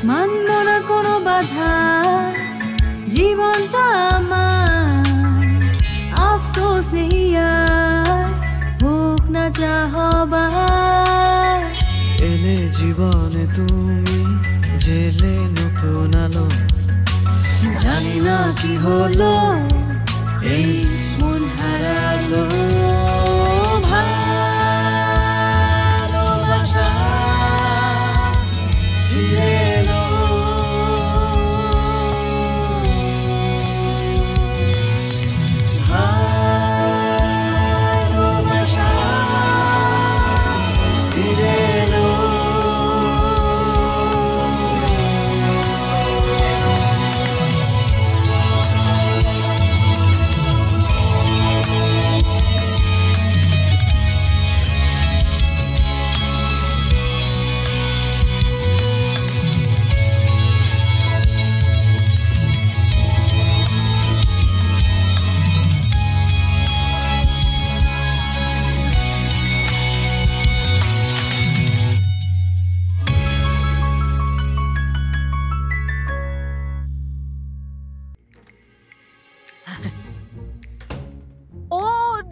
মানব না কোনো বাধা, জীবনটা আমার আফসোস নেই আর, হোক না যা হবার। এলে জীবনে তুমি, জেলে নতুন আলো, জানি না কি হলো এই মন হারালো। ভালোবাসা ফিরে এলো, ভালোবাসা ফিরে এলো।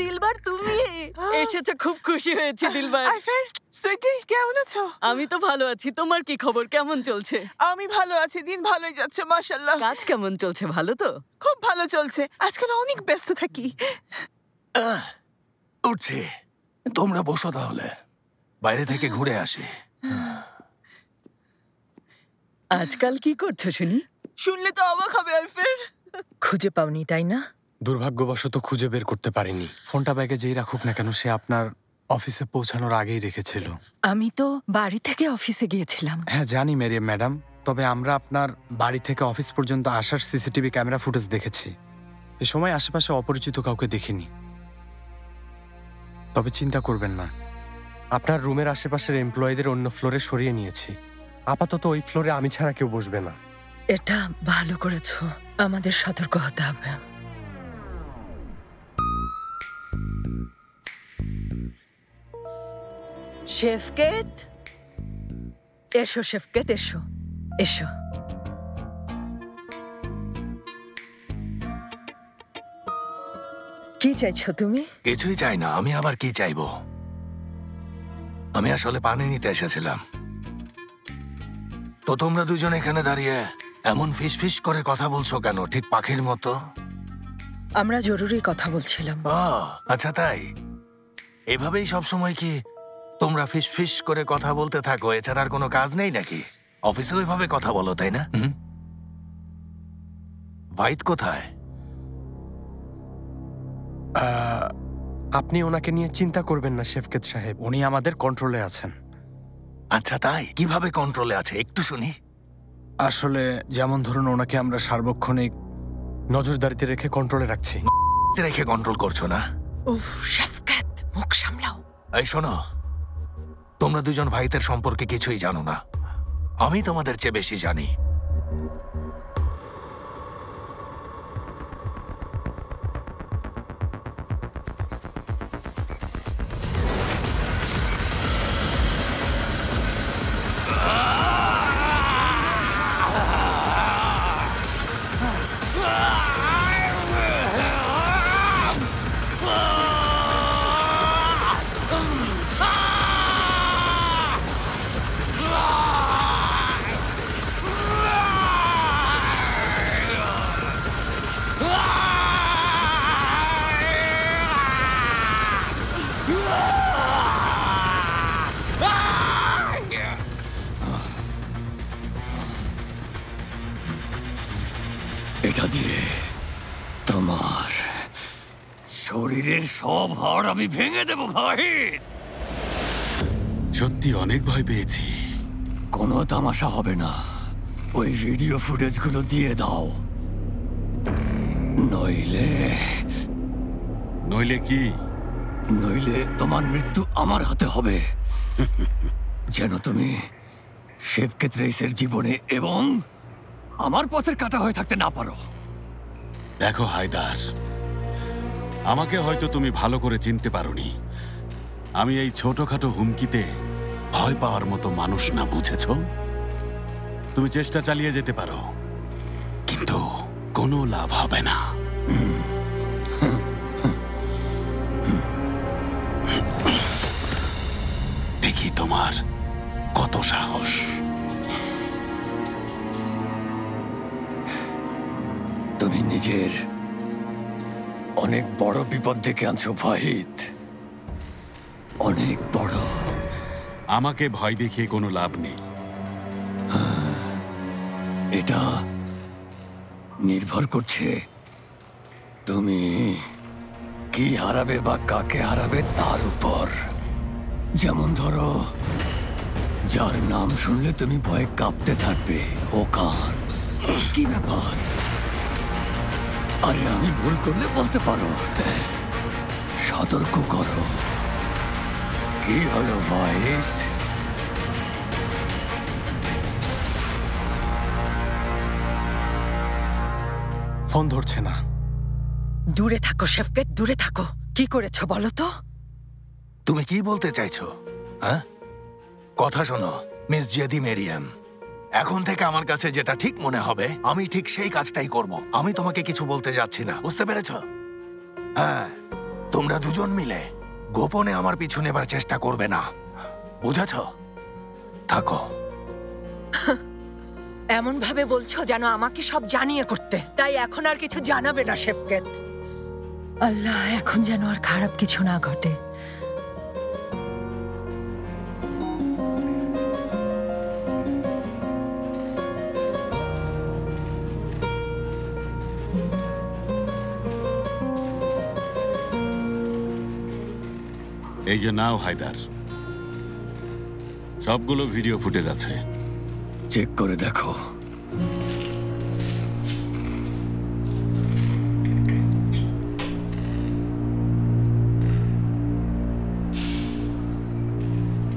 দিলবার তুমি এসেছো, খুব খুশি হয়েছি দিলবার। আইফার, সুইটি কেমন আছো? আমি তো ভালো আছি, তোমার কি খবর, কেমন চলছে? আমি ভালো আছি, দিন ভালোই যাচ্ছে মাশাআল্লাহ। কাজ কেমন চলছে, ভালো তো? খুব ভালো চলছে, আজকাল অনেক ব্যস্ত থাকি। উঠছি, তোমরা বসো তাহলে, বাইরে থেকে ঘুরে আসি। আজকাল কি করছো শুনি? শুনলে তো অবাক হবে আইফার। খুঁজে পাওনি তাই না? দুর্ভাগ্যবশত খুঁজে বের করতে পারিনি। ফোনটা ব্যাগে যেই রাখুক না কেন, সে আপনার অফিসে পৌঁছানোর আগেই রেখেছিল। আমি তো বাড়ি থেকে অফিসে গিয়েছিলাম। হ্যাঁ জানি মেরিয়াম ম্যাডাম, তবে আমরা আপনার বাড়ি থেকে অফিস পর্যন্ত আসার সিসিটিভি ক্যামেরা ফুটেজ দেখেছি। এ সময় আশেপাশে অপরিচিত কাউকে দেখিনি। তবে চিন্তা করবেন না, আপনার রুমের আশেপাশের এমপ্লয়ীদের অন্য ফ্লোরে সরিয়ে নিয়েছি। আপাতত ওই ফ্লোরে আমি ছাড়া কেউ বসবে না। এটা ভালো করেছো, আমাদের সতর্ক হতে হবে। শেফকেত, এসো শেফকেত, এসো এসো। কি চাইছো তুমি? কিছুই চাই না, আমি আবার কি চাইবো? আমি আসলে পানি নিতে এসেছিলাম। তো তোমরা দুজন এখানে দাঁড়িয়ে এমন ফিস ফিস করে কথা বলছো কেন, ঠিক পাখির মতো? আমরা জরুরি কথা বলছিলাম। আচ্ছা তাই? এভাবেই সবসময় কি তোমরা ফিস ফিস করে কথা বলতে থাকো, এছাড়া আর কোনো কাজ নেই নাকি? অফিসেও এভাবে কথা বলো তাই না? ভাইত কোথায়? আপনি ওনাকে নিয়ে চিন্তা করবেন না শেফকেত সাহেব, উনি আমাদের কন্ট্রোলে আছেন। আচ্ছা তাই? কিভাবে কন্ট্রোলে আছে একটু শুনি। আসলে যেমন ধরুন, ওনাকে আমরা সার্বক্ষণিক নজরদারিতে রেখে কন্ট্রোলে রাখছি। রেখে কন্ট্রোল করছো না? উফ শেফকেত, মুখ সামলাও। এই শোনো, তোমরা দুজন ভাইদের সম্পর্কে কিছুই জানো না, আমি তোমাদের চেয়ে বেশি জানি। এটা দিয়ে তোমার শরীরের সব হাড় আমি ভেঙে দেব ভাই। সত্যি অনেক ভয় পেয়েছি। কোনো তামাশা হবে না, ওই ভিডিও ফুটেজগুলো দিয়ে দাও, নইলে নইলে কি? নইলে তোমার মৃত্যু আমার হাতে হবে। যেন তুমি শেফকেত রেইসের জীবনে এবং আমার পথের কাটা হয়ে থাকতে না পারো। দেখো হায়দার, আমাকে হয়তো তুমি ভালো করে চিনতে পারোনি। আমি এই ছোটখাটো হুমকিতে ভয় পাওয়ার মতো মানুষ না, বুঝেছ? তুমি চেষ্টা চালিয়ে যেতে পারো, কিন্তু কোনো লাভ হবে না। দেখি তোমার কত সাহস। তুমি নিজের অনেক বড় বিপদ ডেকে আনছো ভাহিদ, অনেক বড়। আমাকে ভয় দেখিয়ে কোনো লাভ নেই। এটা নির্ভর করছে তুমি কি হারাবে বা কাকে হারাবে তার উপর। যেমন ধরো, যার নাম শুনলে তুমি ভয়ে কাঁপতে থাকবে, ওকান। কি ব্যাপার? আরে আমি ভুল করলে বলতে পারো, সতর্ক করো। কি হলো ভাইদ? ফোন ধরছে না। দূরে থাকো শেফকেত, দূরে থাকো। কি করেছো বলো তো? তুমি কি বলতে চাইছো? হ্যাঁ, কথা শোনো মিস জেদি মেরিয়াম, এখন থেকে আমার কাছে যেটা ঠিক মনে হবে আমি ঠিক সেই কাজটাই করব। আমি তোমাকে কিছু বলতে যাচ্ছি না, বুঝতে পেরেছো? হ্যাঁ, তোমরা দুজন মিলে গোপনে আমার পিছু নেবার চেষ্টা করবে না, বুঝেছো? থাকো। এমন ভাবে বলছো যেন আমাকে সব জানিয়ে করতে, তাই এখন আর কিছু জানাবে না শেফকেত। আল্লাহ, এখন যেন আর খারাপ কিছু না ঘটে। এই যে নাও হায়দার, সবগুলো ভিডিও ফুটেজ আছে, চেক করে দেখো।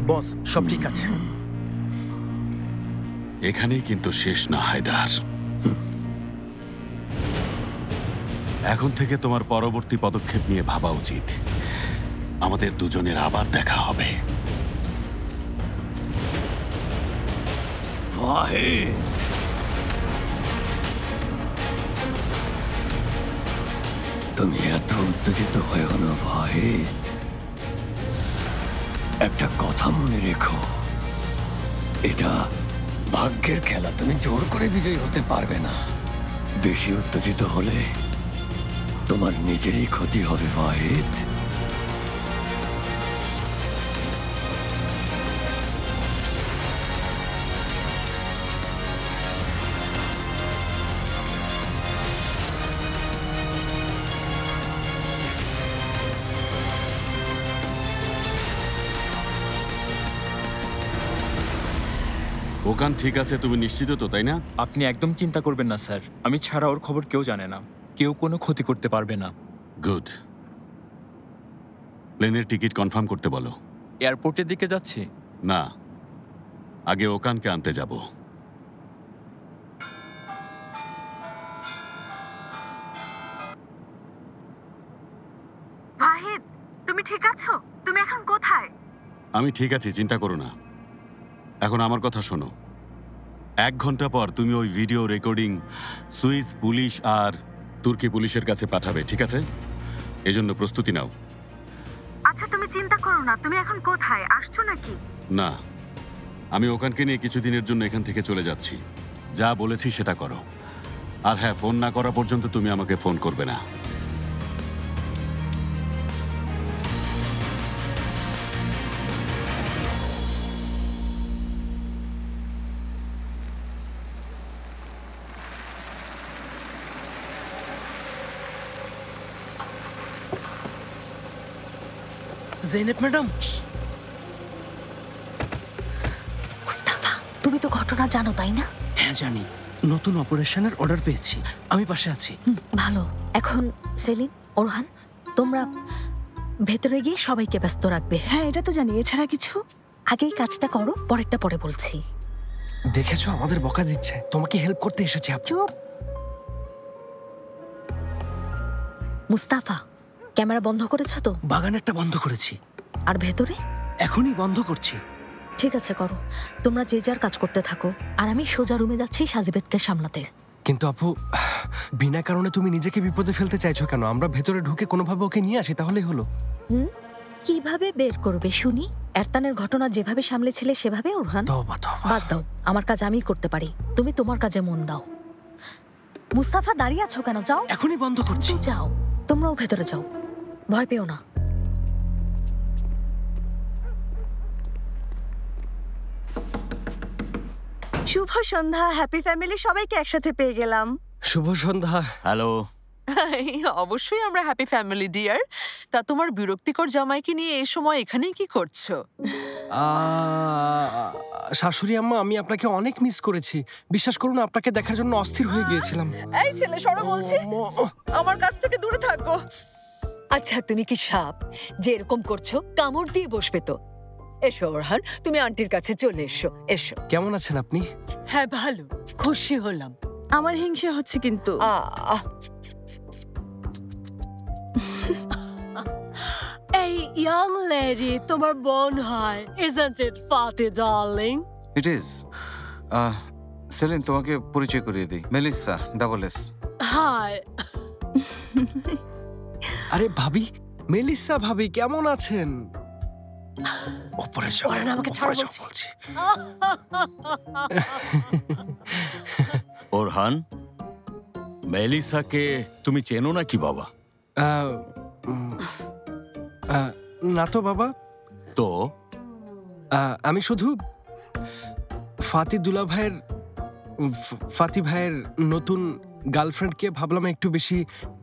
বস, সব ঠিক আছে। এখানেই কিন্তু শেষ না হায়দার। এখন থেকে তোমার পরবর্তী পদক্ষেপ নিয়ে ভাবা উচিত। আমাদের দুজনের আবার দেখা হবে। ভাহিদ, তুমি এত উত্তেজিত হয়েও না ভাহিদ। একটা কথা মনে রেখো, এটা ভাগ্যের খেলা। তুমি জোর করে বিজয়ী হতে পারবে না। বেশি উত্তেজিত হলে তোমার নিজেরই ক্ষতি হবে ভাহিদ। ওখান ঠিক আছে, তুমি নিশ্চিত তো, তাই না? আপনি একদম চিন্তা করবেন না স্যার, আমি ছাড়া ওর খবর কেউ জানে না, কেউ কোনো ক্ষতি করতে পারবে না। গুড। প্লেনের টিকিট কনফার্ম করতে বলো। এয়ারপোর্টের দিকে যাচ্ছি? না, আগে ওকানকে আনতে যাব। ভাহিদ, তুমি ঠিক আছো? তুমি এখন কোথায়? আমি ঠিক আছি, চিন্তা করো না। এখন আমার কথা শোনো। 1 ঘন্টা পর তুমি ওই ভিডিও রেকর্ডিং সুইস পুলিশ আর তুর্কি পুলিশের কাছে পাঠাবে, ঠিক আছে? এজন্য প্রস্তুতি নাও। আচ্ছা, তুমি চিন্তা করো না। তুমি এখন কোথায়? আসছো নাকি? না, আমি ওখানকে নিয়ে কিছুদিনের জন্য এখান থেকে চলে যাচ্ছি। যা বলেছি সেটা করো। আর হ্যাঁ, ফোন না করা পর্যন্ত তুমি আমাকে ফোন করবে না। জেনেব ম্যাডাম। মুস্তাফা, তুমি তো ঘটনা জানো তাই না? হ্যাঁ জানি, নতুন অপারেশনের অর্ডার পেয়েছি, আমি পাশে আছি। ভালো। এখন সেলিম, ওরহান, তোমরা ভেতরে গিয়ে সবাইকে ব্যস্ত রাখবে। হ্যাঁ, এটা তো জানি, এছাড়া কিছু? আগেই কাজটা করো, পরেরটা পরে বলছি। দেখেছো, আমাদের বকা দিচ্ছে। তোমাকে হেল্প করতে এসেছি। চুপ। মুস্তাফা, ক্যামেরা বন্ধ করেছো তো? বাগানেরটা বন্ধ করেছি। আর ভেতরে? এখনই বন্ধ করছি। ঠিক আছে করো, তোমরা যে যার কাজ করতে থাকো, আর আমি সোজা রুমে যাচ্ছি সাজিবেদকে সামলাতে। কিন্তু আপু, বিনা কারণে তুমি নিজেকে বিপদে ফেলতে চাইছো কেন? আমরা ভেতরে ঢুকে কোনোভাবে ওকে নিয়ে আসি, তাহলেই হলো। কিভাবে বের করবে শুনি? এরতানের ঘটনা যেভাবে সামলেছিলে সেভাবে ওরহান? বাদ দাও, আমার কাজ আমি করতে পারি, তুমি তোমার কাজে মন দাও। মুস্তাফা দাঁড়িয়ে আছো কেন? যাও, এখনই বন্ধ করছি। যাও, তোমরাও ভেতরে যাও, ভয় পেও না। শুভ সন্ধ্যা, হ্যাপি ফ্যামিলি, সবাইকে একসাথে পেয়ে গেলাম। শুভ সন্ধ্যা। হ্যালো। অবশ্যই আমরা হ্যাপি ফ্যামিলি ডিয়ার। তা তোমার বিরক্তিকর জামাইকে নিয়ে এই সময় এখানেই কি করছো? শাশুড়ি আম্মা, আমি আপনাকে অনেক মিস করেছি। বিশ্বাস করুন, আপনাকে দেখার জন্য অস্থির হয়ে গিয়েছিলাম। এই ছেলে, সরো বলছি, আমার কাছ থেকে দূরে থাকো। আচ্ছা, তুমি কি সাপ যে এরকম করছো? কামড় দিয়ে বসবে তো। এসো ওরহান, তুমি আন্টির কাছে চলে এসো। এসো। কেমন আছেন আপনি? হ্যাঁ ভালো, খুশি হলাম। আমার হিংসে হচ্ছে কিন্তু। এই ইয়াং লেডি তোমার বোন হয়, isn't it Fatih darling? It is. Saline, তোমাকে পরিচয় করিয়ে দিই, মেলিসা, ডাবল এস। হাই। আরে ভাবি, মেলিসা ভাবি, কেমন আছেন? ওরা আমাকে ছাড়ো বলছি। ওরহান, মেলিসাকে তুমি চেনো নাকি বাবা? না তো বাবা। তো আমি শুধু ফাতি ভাইয়ের নতুন গার্লফ্রেন্ডকে ভাবলাম একটু বেশি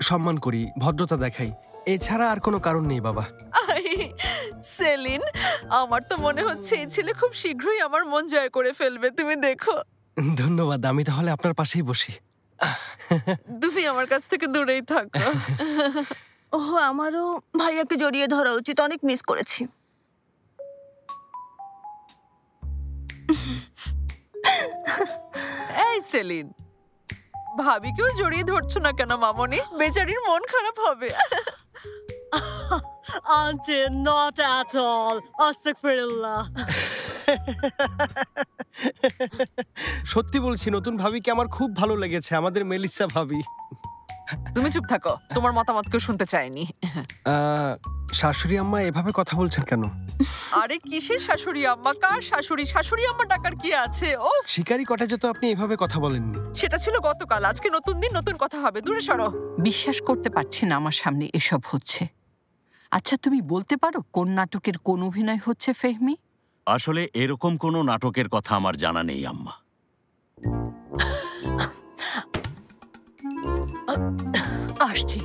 সম্মান করি, ভদ্রতা দেখাই, এছাড়া আর কোনো কারণ নেই বাবা। সেলিন, আমার তো মনে হচ্ছে এই ছেলে খুব শীঘ্রই আমার মন জয় করে ফেলবে, তুমি দেখো। ধন্যবাদ, আমি তাহলে আপনার পাশেই বসি। তুমি আমার কাছ থেকে দূরেই থাকো। ওহ, আমারও ভাইয়াকে জড়িয়ে ধরা উচিত, অনেক মিস করেছি। এই সেলিন, ভাবিকেও জড়িয়ে ধরছো না কেন মামনি? বেচারির মন খারাপ হবে। Auntie, not at all. Astaghfirullah. সত্যি বলছি, নতুন ভাবিকে আমার খুব ভালো লেগেছে, আমাদের মেলিসা ভাবি। তুমি চুপ থাকো, তোমার মতামত কেউ শুনতে চাইনি। শাশুড়ি আম্মা এভাবে কথা বলছেন কেন? আরে কিসের শাশুড়ি আম্মা? কার শাশুড়ি? শাশুড়ি আম্মা ডাকার কি আছে? ও শিকারি কটেজে তো আপনি এভাবে কথা বলেননি। সেটা ছিল গতকাল, আজকে নতুন দিন, নতুন কথা হবে, দূরে সরো। বিশ্বাস করতে পারছি না আমার সামনে এসব হচ্ছে। আচ্ছা, তুমি বলতে পারো কোন নাটকের কোন অভিনয় হচ্ছে ফেহমি? আসলে এরকম কোনো নাটকের কথা আমার জানা নেই আম্মা। আসছি।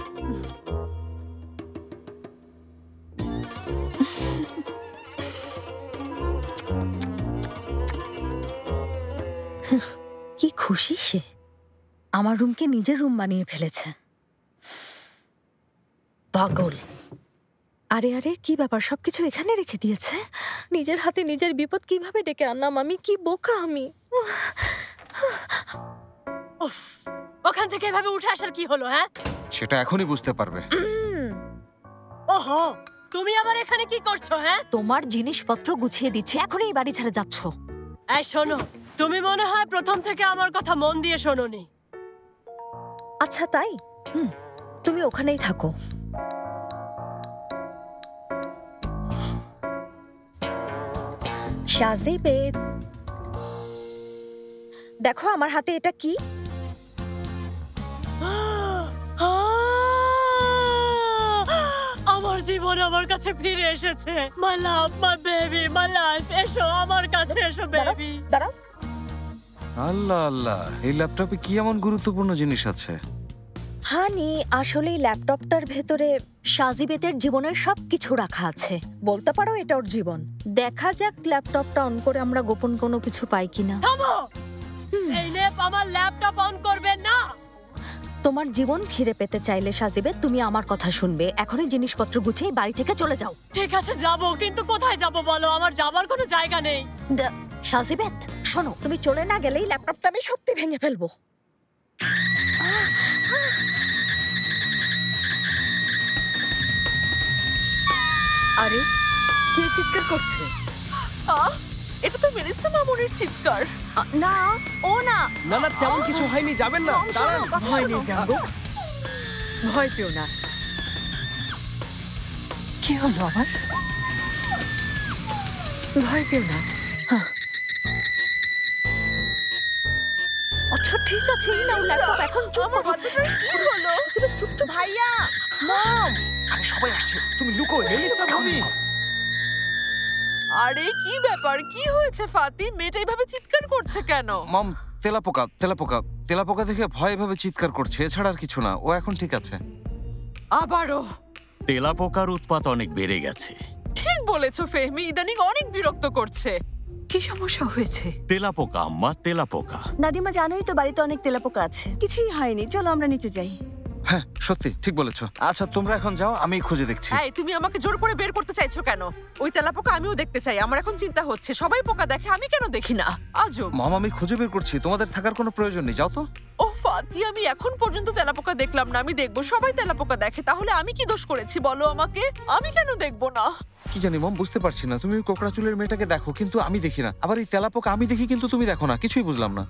কি খুশি সে, আমার রুমকে নিজের রুম বানিয়ে ফেলেছে। পাগল। আরে আরে, কি ব্যাপার, সবকিছু এখানে রেখে দিয়েছে? নিজের হাতে নিজের বিপদ কিভাবে ডেকে আনলাম আমি, কি বোকা আমি। ওখান থেকে এভাবে উঠে আসার কি হলো? হ্যাঁ, সেটা এখনই বুঝতে পারবে। ওহো, তুমি আবার এখানে কি করছো? হ্যাঁ, তোমার জিনিসপত্র গুছিয়ে দিচ্ছি, এখনই বাড়ি ছেড়ে যাচ্ছ। এই শোনো, তুমি মনে হয় প্রথম থেকে আমার কথা মন দিয়ে শোনোনি। আচ্ছা তাই? তুমি ওখানেই থাকো। সাজিবেদ, দেখো আমার হাতে এটা কি? আমার জীবন আমার কাছে ফিরে এসেছে। মাই লাভ, মাই বেবি, মাই লাইফ। এসো আমার কাছে, এসো বেবি। দাঁড়াও। আল্লাহ আল্লাহ, এই ল্যাপটপে কি এমন গুরুত্বপূর্ণ জিনিস আছে? হানি, আসলে এই ল্যাপটপটার ভেতরে সাজিবেদের জীবনের সবকিছু রাখা আছে, বলতে পারো এটা ওর জীবন। দেখা যাক ল্যাপটপটা অন করে আমরা গোপন কোনো কিছু পাই কিনা। থামো, এই ল্যাপ আমার ল্যাপটপ অন করবে না। তোমার জীবন ফিরে পেতে চাইলে সাজিবেদ, তুমি আমার কথা শুনবে, এখনই জিনিসপত্র গুছিয়ে বাড়ি থেকে চলে যাও। ঠিক আছে, যাবো, কিন্তু কোথায় যাবো বলো? আমার যাবার কোনো জায়গা নেই। সাজিবেদ শোনো, তুমি চলে না গেলেই ল্যাপটপটা আমি সত্যি ভেঙে ফেলবো। আরে কে চিৎকার করছে? এটা তো মেলিসা মামুনির চিৎকার। না ও না না না তেমন কিছু হয়নি, যাবেন না। দাঁড়ান। ভয় নেই যাবো, ভয় পেও না। কি হলো আমার? ভয় পেও না। আচ্ছা ঠিক আছে, এই নাও ল্যাপটপ, এখন চুপ করো। কি হলো? চুপ চুপ। ভাইয়া মম আরে সবাই আসছে, তুমি লুকো। মেলিসা ভাবি, আরে কি ব্যাপার, কি হয়েছে ফাতি? মেয়েটা এইভাবে চিৎকার করছে কেন? মম, তেলাপোকা তেলাপোকা তেলাপোকা দেখে ভয় এভাবে চিৎকার করছে, এছাড়া আর কিছু না। ও এখন ঠিক আছে। আবারও? তেলাপোকার উৎপাত অনেক বেড়ে গেছে। ঠিক বলেছো ফেহমি, ইদানিং অনেক বিরক্ত করছে। কি সমস্যা হয়েছে? তেলাপোকা আম্মা, তেলাপোকা। দাদিমা জানোই তো বাড়িতে অনেক তেলাপোকা আছে। কিছুই হয়নি, চলো আমরা নিচে যাই। হ্যাঁ সত্যি ঠিক বলেছো। আচ্ছা তোমরা এখন যাও, আমি খুঁজে দেখছি। এই তুমি আমাকে জোর করে বের করতে চাইছো কেন? ওই তেলাপোকা আমিও দেখতে চাই। আমার এখন চিন্তা হচ্ছে, সবাই পোকা দেখে, আমি কেন দেখি না? আজব। মম, আমি খুঁজে বের করছি, তোমাদের থাকার কোনো প্রয়োজন নেই, যাও তো। ও ফাতি, আমি এখন পর্যন্ত তেলাপোকা দেখলাম না। আমি দেখবো, সবাই তেলাপোকা দেখে, তাহলে আমি কি দোষ করেছি বলো আমাকে? আমি কেন দেখবো না? কি জানি মম, বুঝতে পারছি না। তুমি ওই কোকড়া চুলের মেয়েটাকে দেখো কিন্তু আমি দেখি না, আবার এই তেলাপোকা আমি দেখি কিন্তু তুমি দেখো না, কিছুই বুঝলাম না।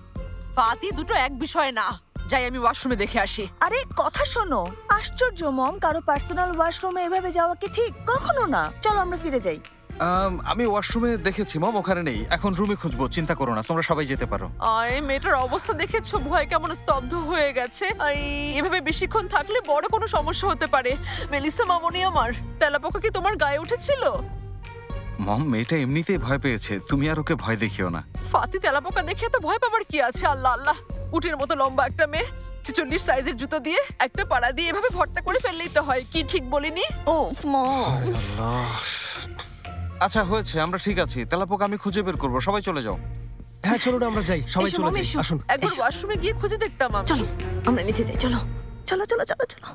ফাতি, দুটো এক বিষয় না। যাই আমি ওয়াশরুমে দেখে আসি। আরে কথা শোনো, আশ্চর্য মম, কারো পার্সোনাল ওয়াশরুমে এভাবে যাওয়া কি ঠিক? কখনো না। চলো আমরা ফিরে যাই। আমি ওয়াশরুমে দেখেছি মম, ওখানে নেই। এখন রুমে খুঁজবো, চিন্তা করো না, তোমরা সবাই যেতে পারো। এই মেয়েটার অবস্থা দেখেছো? ভয় কেমন স্তব্ধ হয়ে গেছে। এভাবে বেশিক্ষণ থাকলে বড় কোনো সমস্যা হতে পারে। মেলিসা মামনি আমার, তেলাপোকা কি তোমার গায়ে উঠেছিল? মম, মেয়েটা এমনিতেই ভয় পেয়েছে, তুমি আর ওকে ভয় দেখিও না। ফাতি, তেলাপোকা দেখে তো ভয় পাবার কি আছে? আল্লাহ আল্লাহ, উটের মতো লম্বা একটা মেয়ে ৪৪ সাইজের জুতো দিয়ে একটা পাড়া দিয়ে এভাবে ভর্তা করে ফেললেই তো হয়। কি ঠিক বলিনি? ও মম। আচ্ছা হয়েছে, আমরা ঠিক আছি। তেলাপোকা আমি খুঁজে বের করবো, সবাই চলে যাও। হ্যাঁ চলুন আমরা যাই, সবাই চলে যাই। আসুন একবার ওয়াশরুমে গিয়ে খুঁজে দেখতাম আমি। চলো আমরা নিচে যাই, চলো চলো চলো চলো চলো।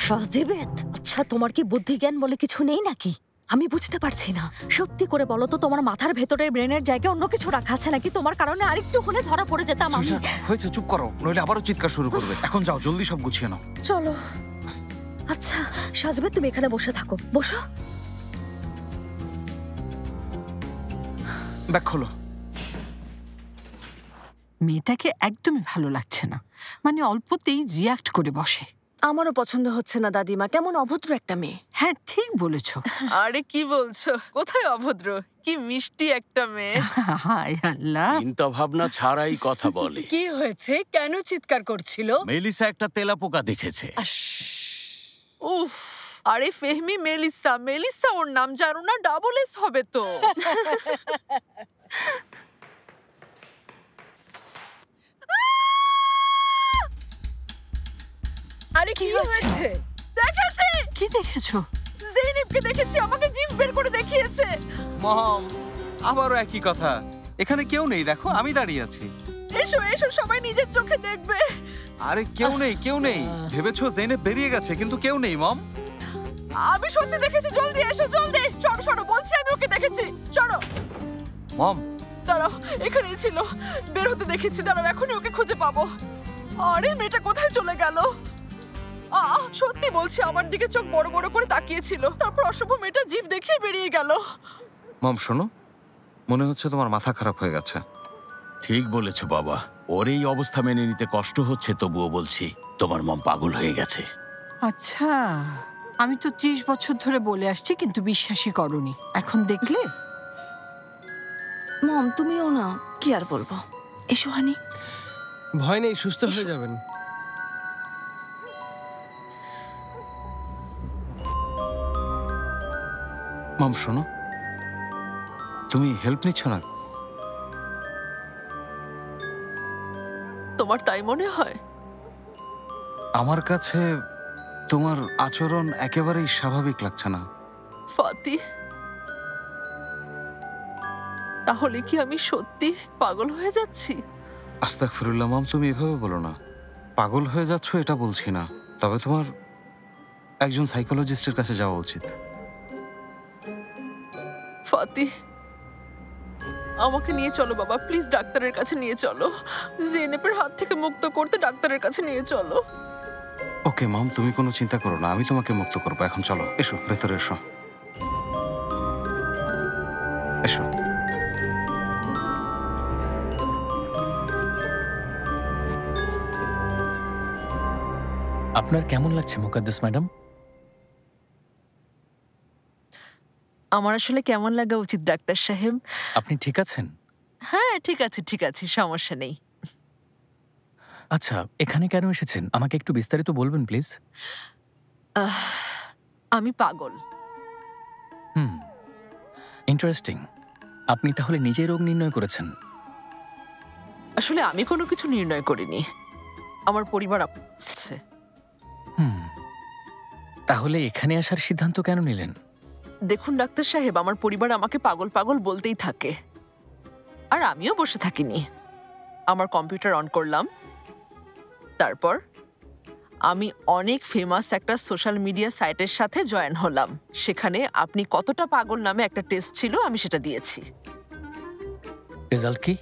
সজীবেত, আচ্ছা তোমার কি বুদ্ধি জ্ঞান বলে কিছু নেই নাকি? আমি বুঝতে পারছি না। সত্যি করে বলো তো, তোমার মাথার ভেতরের ব্রেনের জায়গায় অন্য কিছু রাখা আছে নাকি? তোমার কারণে আরেকটু হলে ধরা পড়ে যেতাম আমি। হয়েছে, চুপ করো, নইলে আবারও চিৎকার শুরু করবে। এখন যাও, জলদি সব গুছিয়ে নাও। চলো। আচ্ছা সাজবে, তুমি এখানে বসে থাকো, বসো। ব্যাগ খোলো। মেয়েটাকে একদমই ভালো লাগছে না, মানে অল্পতেই রিয়াক্ট করে বসে। আমারও পছন্দ হচ্ছে না দাদিমা, কেমন অভদ্র একটা মেয়ে। হ্যাঁ ঠিক বলেছো। আরে কি বলছো? কোথায় অভদ্র? কি মিষ্টি একটা মেয়ে। হায় আল্লাহ, চিন্তা ভাবনা ছাড়াই কথা বলে। কি হয়েছে? কেন চিৎকার করছিল? মেলিসা একটা তেলাপোকা দেখেছে। উফ, আরে ফেহমি, মেলিসা, মেলিসা ওর নাম, জানো না? ডাবল এস হবে তো। আরে কি হয়েছে? দেখেছি। কি দেখেছো? জেইনবকে দেখেছি, আমাকে জিভ বের করে দেখিয়েছে। মম, আবারও একই কথা। এখানে কেউ নেই, দেখো আমি দাঁড়িয়ে আছি। এসো এসো, সবাই নিজের চোখে দেখবে। আরে কেউ নেই, কেউ নেই। ভেবেছো জেনেব বেরিয়ে গেছে, কিন্তু কেউ নেই মম। আমি সত্যি দেখেছি, জলদি এসো, জলদি। সরো সরো, বলছি আমি ওকে দেখেছি। সরো। মম, দাঁড়াও, এখানেই ছিল, বের হতে দেখেছি। দাঁড়াও, এখনই ওকে খুঁজে পাবো। আরে মেয়েটা কোথায় চলে গেল? সত্যি বলছি, আমার দিকে চোখ বড় বড় করে তাকিয়েছিল, তারপর অশুভ মেয়েটা জিভ দেখিয়ে বেরিয়ে গেল। মম শোনো, মনে হচ্ছে তোমার মাথা খারাপ হয়ে গেছে। ঠিক বলেছো বাবা, ওর এই অবস্থা মেনে নিতে কষ্ট হচ্ছে, তবুও বলছি তোমার মম পাগল হয়ে গেছে। আচ্ছা, আমি তো 30 বছর ধরে বলে আসছি, কিন্তু বিশ্বাসই করনি। এখন দেখলে? মম তুমিও না, কি আর বলবো। এসো হানি। ভয় নেই, সুস্থ হয়ে যাবেন। মম শোনো, তুমি হেল্প নিচ্ছ না? তোমার তাই মনে হয়? আমার কাছে তোমার আচরণ একেবারেই স্বাভাবিক লাগছে না। ফাতি, তাহলে কি আমি সত্যি পাগল হয়ে যাচ্ছি? আস্তাগফিরুল্লাহ মম, তুমি এভাবে বলো না। পাগল হয়ে যাচ্ছ এটা বলছি না, তবে তোমার একজন সাইকোলজিস্টের কাছে যাওয়া উচিত। ফাতি, আমাকে নিয়ে চলো বাবা, প্লিজ ডাক্তারের কাছে নিয়ে চলো। জেনেপের হাত থেকে মুক্ত করতে ডাক্তারের কাছে নিয়ে চলো। ওকে মম, তুমি কোনো চিন্তা করো না, আমি তোমাকে মুক্ত করবো। এখন চলো, এসো ভেতরে এসো। এসো। আপনার কেমন লাগছে মুকাদ্দেস ম্যাডাম? আমার আসলে কেমন লাগা উচিত ডাক্তার সাহেব? আপনি ঠিক আছেন? হ্যাঁ ঠিক আছে, সমস্যা নেই। আচ্ছা, এখানে কেন এসেছেন আমাকে একটু বিস্তারিত বলবেন প্লিজ? আমি পাগল। ইন্টারেস্টিং। আপনি তাহলে নিজেই রোগ নির্ণয় করেছেন? আসলে আমি কোনো কিছু নির্ণয় করিনি, আমার পরিবার আছে। তাহলে এখানে আসার সিদ্ধান্ত কেন নিলেন? দেখুন ডাক্তার সাহেব, আমার পরিবার আমাকে পাগল পাগল বলতেই থাকে, আর আমিও বসে থাকিনি। আমার কম্পিউটার অন করলাম, তারপর আমি অনেক ফেমাস একটা সোশ্যাল মিডিয়া সাইটের সাথে জয়েন হলাম। সেখানে আপনি কতটা পাগল নামে একটা টেস্ট ছিল, আমি সেটা দিয়েছি। রেজাল্ট কি?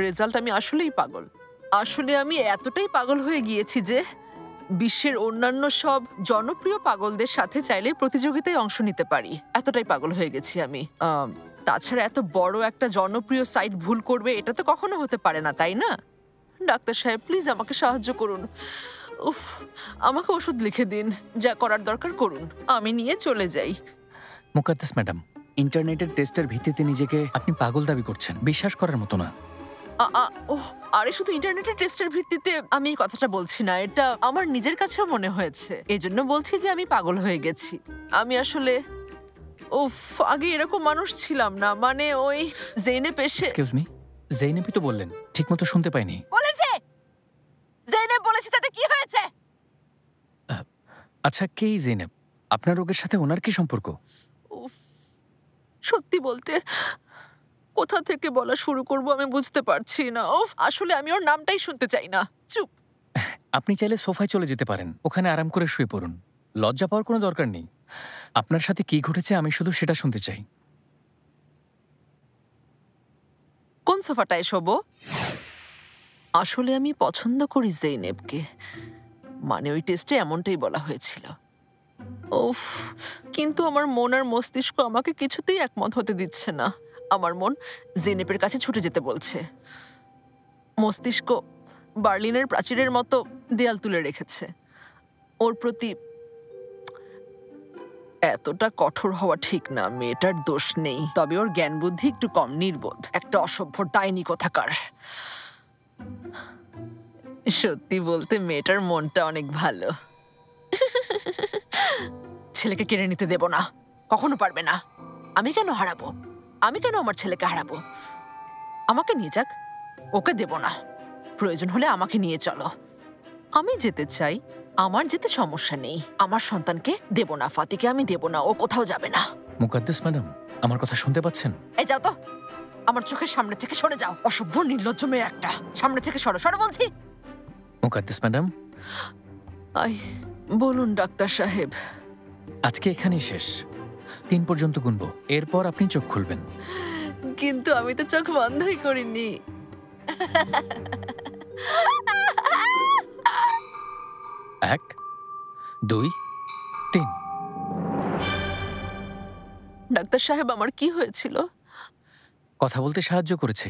রেজাল্ট আমি আসলেই পাগল। আসলে আমি এতটাই পাগল হয়ে গিয়েছি যে বিশ্বের অন্যান্য সব জনপ্রিয় পাগলদের সাথে চাইলে প্রতিযোগিতায় অংশ নিতে পারি, এতটাই পাগল হয়ে গেছি আমি। তাছাড়া এত বড় একটা জনপ্রিয় সাইট ভুল করবে এটা তো কখনো হতে পারে না, তাই না? ডাক্তার সাহেব প্লিজ আমাকে সাহায্য করুন। উফ, আমাকে ওষুধ লিখে দিন, যা করার দরকার করুন, আমি নিয়ে চলে যাই। মুকাদ্দেস ম্যাডাম, ইন্টারনেটের টেস্টের ভিত্তিতে নিজেকে আপনি পাগল দাবি করছেন, বিশ্বাস করার মতো না। আরে শুধু ইন্টারনেটের টেস্টের ভিত্তিতে আমি এই কথাটা বলছি না, এটা আমার নিজের কাছেও মনে হয়েছে। এজন্য বলছি যে আমি পাগল হয়ে গেছি। আমি আসলে আগে এরকম মানুষ ছিলাম না, মানে ওই জেনেব এসে। এক্সকিউজ মি, জেনেবই তো বললেন, ঠিকমতো শুনতে পাইনি। বলেছে জেনেব বলেছে, তাতে কি হয়েছে? আচ্ছা, কে জেনেব? আপনার রোগের সাথে ওনার কি সম্পর্ক? সত্যি বলতে কোথা থেকে বলা শুরু করব আমি বুঝতে পারছি না। আসলে আমি ওর নামটাই শুনতে চাই না। চুপ। আপনি চাইলে সোফায় চলে যেতে পারেন, ওখানে আরাম করে শুয়ে পড়ুন। লজ্জা পাওয়ার কোনো দরকার নেই। আপনার সাথে কি ঘটেছে আমি শুধু সেটা শুনতে চাই। কোন সোফাটায় শোবো? আসলে আমি পছন্দ করি জেনেবকে, মানে ওই টেস্টে এমনটাই বলা হয়েছিল। কিন্তু আমার মন আর মস্তিষ্ক আমাকে কিছুতেই একমত হতে দিচ্ছে না। আমার মন জেনেবের কাছে ছুটে যেতে বলছে, মস্তিষ্ক বার্লিনের প্রাচীরের মতো দেয়াল তুলে রেখেছে। ওর প্রতি এতটা কঠোর হওয়া ঠিক না, মেয়েটার দোষ নেই, তবে ওর জ্ঞান বুদ্ধি একটু কম, নির্বোধ, একটা অসভ্য ডাইনি কোথাকার। সত্যি বলতে মেয়েটার মনটা অনেক ভালো। ছেলেকে কেড়ে নিতে দেব না, কখনো পারবে না। আমি কেন হারাবো? আমি কেন আমার ছেলেকে হারাবো? আমাকে নিয়ে যাক, ওকে দেব না। প্রয়োজন হলে আমাকে নিয়ে চলো, আমি যেতে চাই, আমার যেতে সমস্যা নেই। আমার সন্তানকে দেব না, ফাতিকে আমি দেব না, ও কোথাও যাবে না। মুকাদ্দেস ম্যাডাম, আমার কথা শুনতে পাচ্ছেন? এই যাও তো, আমার চোখের সামনে থেকে সরে যাও, অসভ্য নির্লজ্জ মেয়ে একটা। সামনে থেকে সরো, সরো বলছি। মুকাদ্দেস ম্যাডাম। বলুন ডাক্তার সাহেব। আজকে এখানেই শেষ, 3 পর্যন্ত গুনবো, এরপর আপনি চোখ খুলবেন। কিন্তু আমি তো চোখ বন্ধই করিনি। 1, 2, 3। ডাক্তার সাহেব, আমার কি হয়েছিল? কথা বলতে সাহায্য করেছে।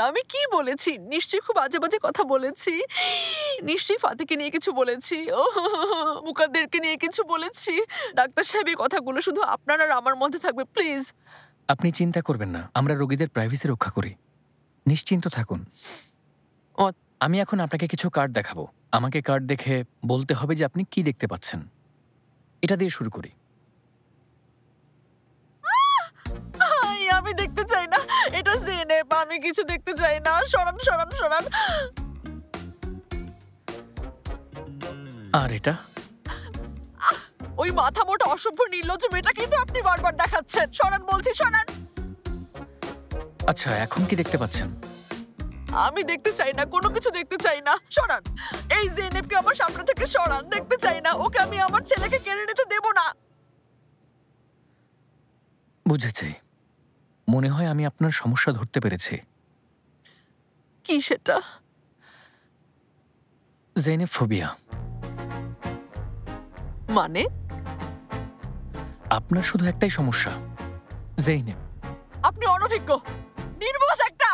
আমি কি বলেছি? নিশ্চয়ই খুব বাজে বাজে কথা বলেছি। নিশ্চয়ই ফাতিকে নিয়ে কিছু বলেছি, মুকাদ্দেরকে নিয়ে কিছু বলেছি। ডাক্তার সাহেব, এই কথাগুলো শুধু আপনার আর আমার মধ্যে থাকবে, প্লিজ। আপনি চিন্তা করবেন না, আমরা রোগীদের প্রাইভেসি রক্ষা করি, নিশ্চিন্ত থাকুন। আমি এখন আপনাকে কিছু কার্ড দেখাবো, আমাকে কার্ড দেখে বলতে হবে যে আপনি কি দেখতে পাচ্ছেন। এটা দিয়ে শুরু করি। আমি দেখতে চাই না, এটা জেনেব, আমি কিছু দেখতে চাই না। সরান সরান সরান। আর এটা? ওই মাথা মোটা অসভ্য নির্লজ্জ মেয়েটা কিন্তু আপনি বারবার দেখাচ্ছেন। সরান বলছি, সরান। আচ্ছা, এখন কি দেখতে পাচ্ছেন? আমি দেখতে চাই না, কোনো কিছু দেখতে চাই না। সরান এই জেনেবকে আমার সামনে থেকে, সরান। দেখতে চাই না ওকে, আমি আমার ছেলেকে কেড়ে নিতে দেব না। বুঝেছি, মনে হয় আমি আপনার সমস্যা ধরতে পেরেছি। কি সেটা? জেনেফোবিয়া। মানে? আপনার শুধু একটাই সমস্যা, জেইনেব। আপনি অনভিজ্ঞ, নির্বোধ একটা।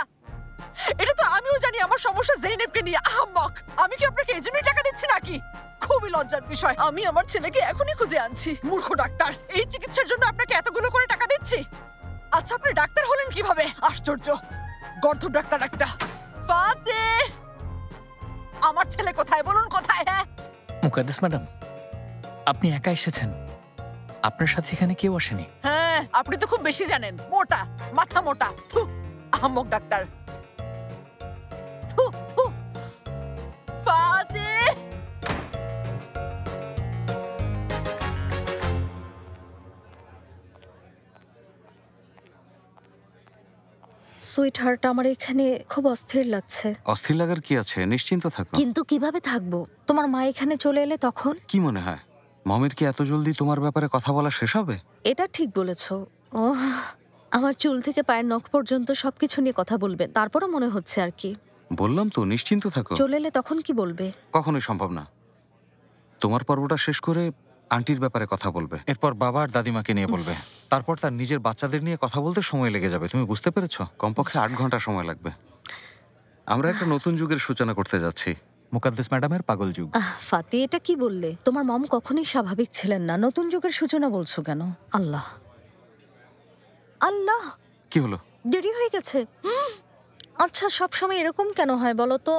এটা তো আমিও জানি আমার সমস্যা জেইনেবকে নিয়ে। আহাম্মক, আমি কি আপনাকে এজন্যই টাকা দিচ্ছি নাকি? খুবই লজ্জার বিষয়। আমি আমার ছেলেকে এখনই খুঁজে আনছি। মূর্খ ডাক্তার, এই চিকিৎসার জন্য আপনাকে এতগুলো করে টাকা দিচ্ছি। আচ্ছা, আপনি ডাক্তার হলেন কিভাবে? আশ্চর্য, গর্ধব ডাক্তার একটা। ফাতে, আমার ছেলে কোথায় বলুন, কোথায়? হ্যাঁ মুকাদ্দেস ম্যাডাম, আপনি একা এসেছেন, আপনার সাথে এখানে কেউ আসেনি। হ্যাঁ, আপনি তো খুব বেশি জানেন। মোটা, মাথা মোটা। থু, আহাম্মক ডাক্তার। থু, থু। ফাতে, সুইট হার্ট, আমার এখানে খুব অস্থির লাগছে। অস্থির লাগার কি আছে, নিশ্চিন্ত থাকো। কিন্তু কিভাবে থাকবো? তোমার মা এখানে চলে এলে তখন? কি মনে হয় মমের কি এত জলদি তোমার ব্যাপারে কথা বলা শেষ হবে? এটা ঠিক বলেছো। ও, আমার চুল থেকে পায়ের নখ পর্যন্ত সবকিছু নিয়ে কথা বলবেন, তারপরও মনে হচ্ছে আর কি। বললাম তো নিশ্চিন্ত থাকো। চলে এলে তখন কি বলবে? কখনোই সম্ভব না। তোমার পর্বটা শেষ করে আন্টির ব্যাপারে কথা বলবে, এরপর বাবা আর দাদিমাকে নিয়ে বলবে, তারপর তার নিজের বাচ্চাদের নিয়ে কথা বলতে সময় লেগে যাবে। তুমি বুঝতে পেরেছো? কমপক্ষে 8 ঘন্টা সময় লাগবে। আমরা একটা নতুন যুগের সূচনা করতে যাচ্ছি, মুকাদ্দেস ম্যাডামের পাগল যুগ। ফাতি, এটা কি বললে? তোমার মম কখনোই স্বাভাবিক ছিলেন না, নতুন যুগের সূচনা বলছো কেন? আল্লাহ আল্লাহ, কি হলো? দেরি হয়ে গেছে। আচ্ছা, সব সময় এরকম কেন হয় বলো তো?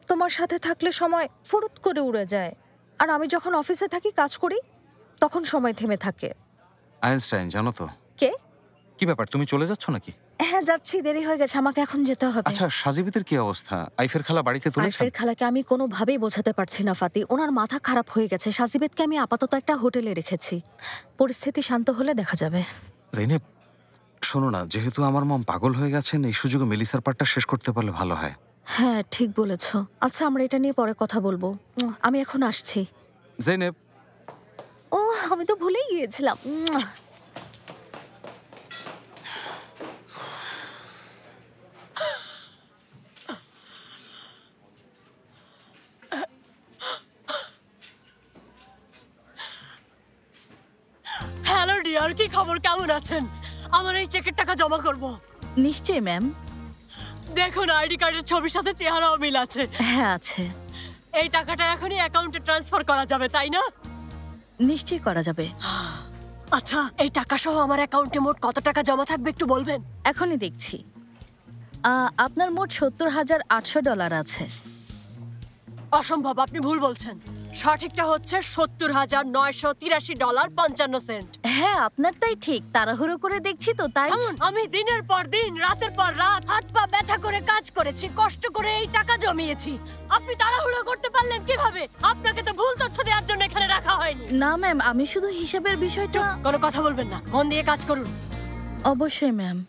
তোমার সাথে থাকলে সময় ফুরুত করে উড়ে যায়, আর আমি যখন অফিসে থাকি, কাজ করি, তখন সময় থেমে থাকে। আইনস্টাইন জানো তো? কে? কি ব্যাপার, তুমি চলে যাচ্ছ নাকি? হ্যাঁ যাচ্ছি, দেরি হয়ে গেছে, আমাকে এখন যেতে হবে। আচ্ছা, সাজিবিদের কি অবস্থা? আইফের খালা বাড়িতে তুলেছেন? আইফের খালাকে আমি কোনোভাবেই বোঝাতে পারছি না ফাতি, ওনার মাথা খারাপ হয়ে গেছে। সাজিবেদকে আমি আপাতত একটা হোটেলে রেখেছি, পরিস্থিতি শান্ত হলে দেখা যাবে। জেনেব, শোনো না, যেহেতু আমার মম পাগল হয়ে গেছেন, এই সুযোগে মেলিসার পার্টটা শেষ করতে পারলে ভালো হয়। হ্যাঁ ঠিক বলেছো। আচ্ছা, আমরা এটা নিয়ে পরে কথা বলবো। আমি এখন আসছি। জেনেব। ও, আমি তো ভুলেই গিয়েছিলাম। হ্যালো ডিয়ার, কি খবর, কেমন আছেন? আমার এই চেকের টাকা জমা করব। নিশ্চয়ই ম্যাম। দেখুন, আইডি কার্ডের ছবির সাথে চেহারাও মিল আছে। হ্যাঁ আছে। এই টাকাটা এখনই অ্যাকাউন্টে ট্রান্সফার করা যাবে, তাই না? নিশ্চয়ই করা যাবে। আচ্ছা, এই টাকা সহ আমার অ্যাকাউন্টে মোট কত টাকা জমা থাকবে একটু বলবেন? এখনই দেখছি। আপনার মোট $70,800 আছে। অসম্ভব, আপনি ভুল বলছেন। সঠিকটা হচ্ছে $70,983.55। হ্যাঁ, আপনারটাই ঠিক। তাড়াহুড়ো করে দেখছি তো, তাই। আমি দিনের পর দিন, রাতের পর রাত হাত পা ব্যথা করে কাজ করেছি, কষ্ট করে এই টাকা জমিয়েছি। আপনি তাড়াহুড়ো করতে পারলেন কিভাবে? আপনাকে তো ভুল তথ্য দেওয়ার জন্য এখানে রাখা হয়নি। না ম্যাম, আমি শুধু হিসাবের বিষয়টা। কোনো কথা বলবেন না, মন দিয়ে কাজ করুন। অবশ্যই ম্যাম।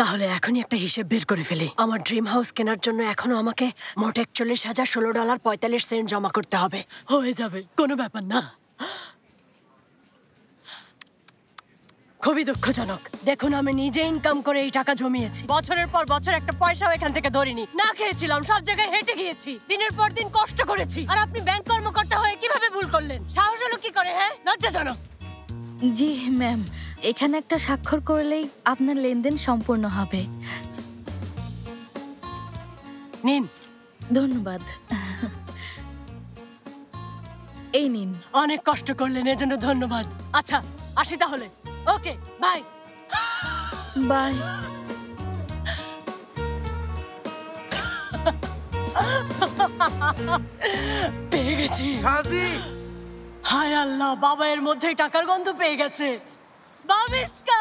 তাহলে এখনই একটা হিসেব বের করে ফেলি। আমার ড্রিম হাউস কেনার জন্য এখনো আমাকে মোট $41,016.45 জমা করতে হবে। হয়ে যাবে, কোনো ব্যাপার না। খুবই দুঃখজনক। দেখুন, আমি নিজে ইনকাম করে এই টাকা জমিয়েছি। বছরের পর বছর একটা পয়সাও এখান থেকে ধরিনি। না খেয়েছিলাম, সব জায়গায় হেঁটে গিয়েছি, দিনের পর দিন কষ্ট করেছি। আর আপনি ব্যাংক কর্মকর্তা হয়ে কিভাবে ভুল করলেন? সাহস হলো কি করে? হ্যাঁ, লজ্জাজনক। জি ম্যাম, এখানে একটা স্বাক্ষর করলেই আপনার লেনদেন সম্পূর্ণ হবে। নিন। ধন্যবাদ। এই নিন। অনেক কষ্ট করলেন, এজন্য ধন্যবাদ। আচ্ছা, আসি তাহলে। ওকে, বাই। বাই। পেয়ে গেছি। হায় আল্লাহ, বাবা এর মধ্যে টাকার গন্ধ পেয়ে গেছে। বাবিস্কা,